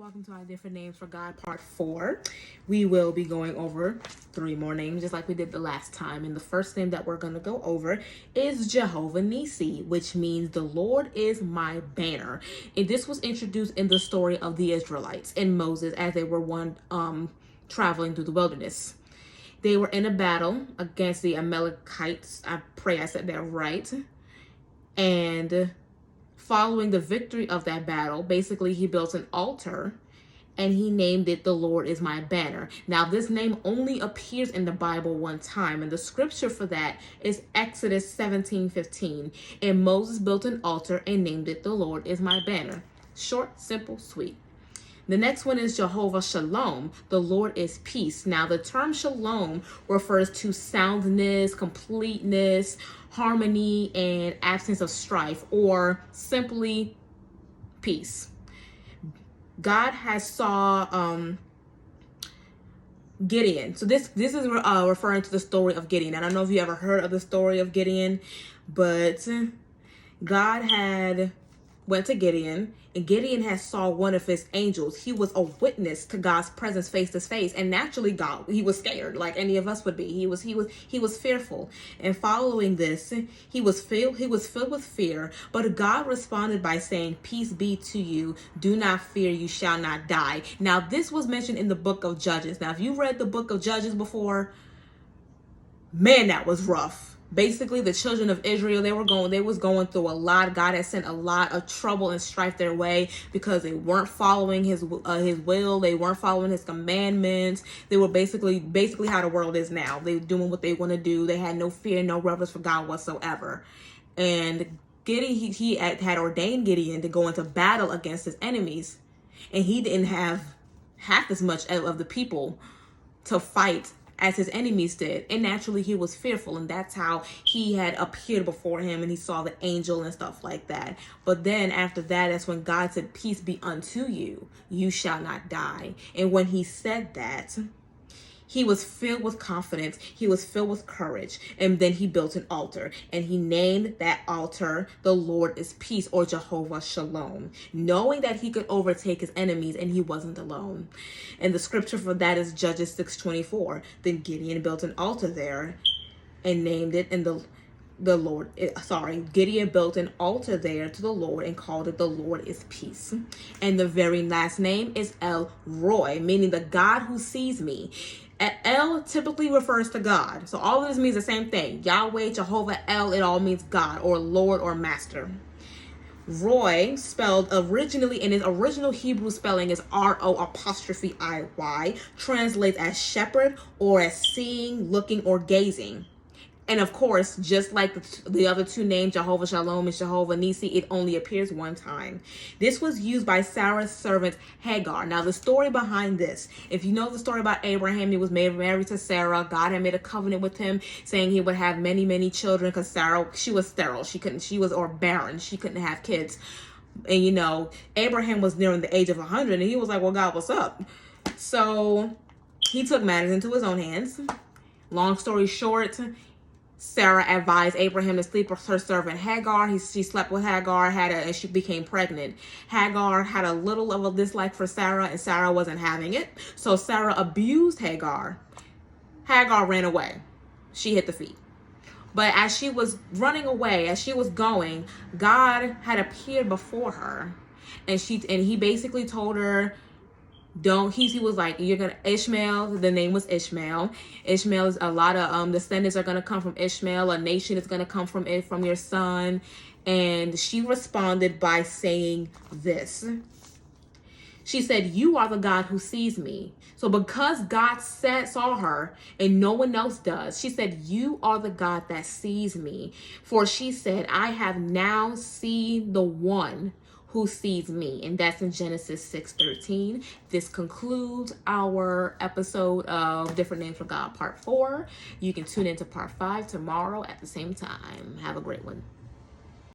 welcome to our different names for God part 4. We will be going over 3 more names just like we did the last time. And the first name that we're going to go over is Jehovah Nisi, which means the Lord is my banner. And this was introduced in the story of the Israelites and Moses as they were traveling through the wilderness. They were in a battle against the Amalekites. I pray I said that right. And following the victory of that battle, basically he built an altar and he named it "The Lord is my banner." Now, this name only appears in the Bible one time, and the scripture for that is Exodus 17:15. And Moses built an altar and named it "The Lord is my banner." Short, simple, sweet. The next one is Jehovah Shalom. The Lord is peace. Now, the term shalom refers to soundness, completeness, harmony, and absence of strife, or simply peace. God has saw Gideon. So this is referring to the story of Gideon. I don't know if you ever heard of the story of Gideon, but God had went to Gideon, and Gideon had saw one of his angels. He was a witness to God's presence face to face, and naturally he was scared like any of us would be. He was fearful. And following this, he was filled with fear, but God responded by saying, "Peace be to you. Do not fear, you shall not die." Now, this was mentioned in the book of Judges. Now, if you read the book of Judges before, man, that was rough. Basically, the children of Israel, they was going through a lot. God had sent a lot of trouble and strife their way because they weren't following his will. They weren't following his commandments. They were basically how the world is now. They were doing what they want to do. They had no fear, no reverence for God whatsoever. And Gideon, he had ordained Gideon to go into battle against his enemies, and he didn't have half as much of the people to fight as his enemies did. And naturally he was fearful, and that's how he had appeared before him, and he saw the angel and stuff like that. But then after that, that's when God said, "Peace be unto you, you shall not die." And when he said that, he was filled with confidence. He was filled with courage. And then he built an altar, and he named that altar "The Lord is Peace," or Jehovah Shalom, knowing that he could overtake his enemies and he wasn't alone. And the scripture for that is Judges 6:24. Then Gideon built an altar there and named it Gideon built an altar there to the Lord and called it "The Lord is Peace." And the very last name is El Roy, meaning the God who sees me. El typically refers to God. So all of this means the same thing. Yahweh, Jehovah, El, it all means God or Lord or Master. Roy, spelled originally in its original Hebrew spelling is RO''IY, translates as shepherd or as seeing, looking, or gazing. And of course, just like the other two names, Jehovah Shalom and Jehovah Nisi, it only appears one time. This was used by Sarah's servant Hagar. Now, the story behind this, if you know the story about Abraham, he was married to Sarah. God had made a covenant with him saying he would have many, many children, because Sarah, she was sterile. She was barren. She couldn't have kids. And Abraham was nearing the age of 100, and he was like, "Well, God, what's up?" So he took matters into his own hands. Long story short, Sarah advised Abraham to sleep with her servant Hagar. She slept with Hagar, and she became pregnant. Hagar had a little of a dislike for Sarah, and Sarah wasn't having it. So Sarah abused Hagar. Hagar ran away. She hit the feet. But as she was running away, as she was going, God had appeared before her, and he basically told her, he was like, "You're gonna Ishmael." The name was Ishmael. Ishmael is a lot of descendants are gonna come from Ishmael. A nation is gonna come from your son. And she responded by saying this. She said, "You are the God who sees me." So because God saw her and no one else does, she said, "You are the God that sees me." For she said, "I have now seen the one who sees me." And that's in Genesis 6:13. This concludes our episode of Different Names for God Part 4. You can tune into Part 5 tomorrow at the same time. Have a great one.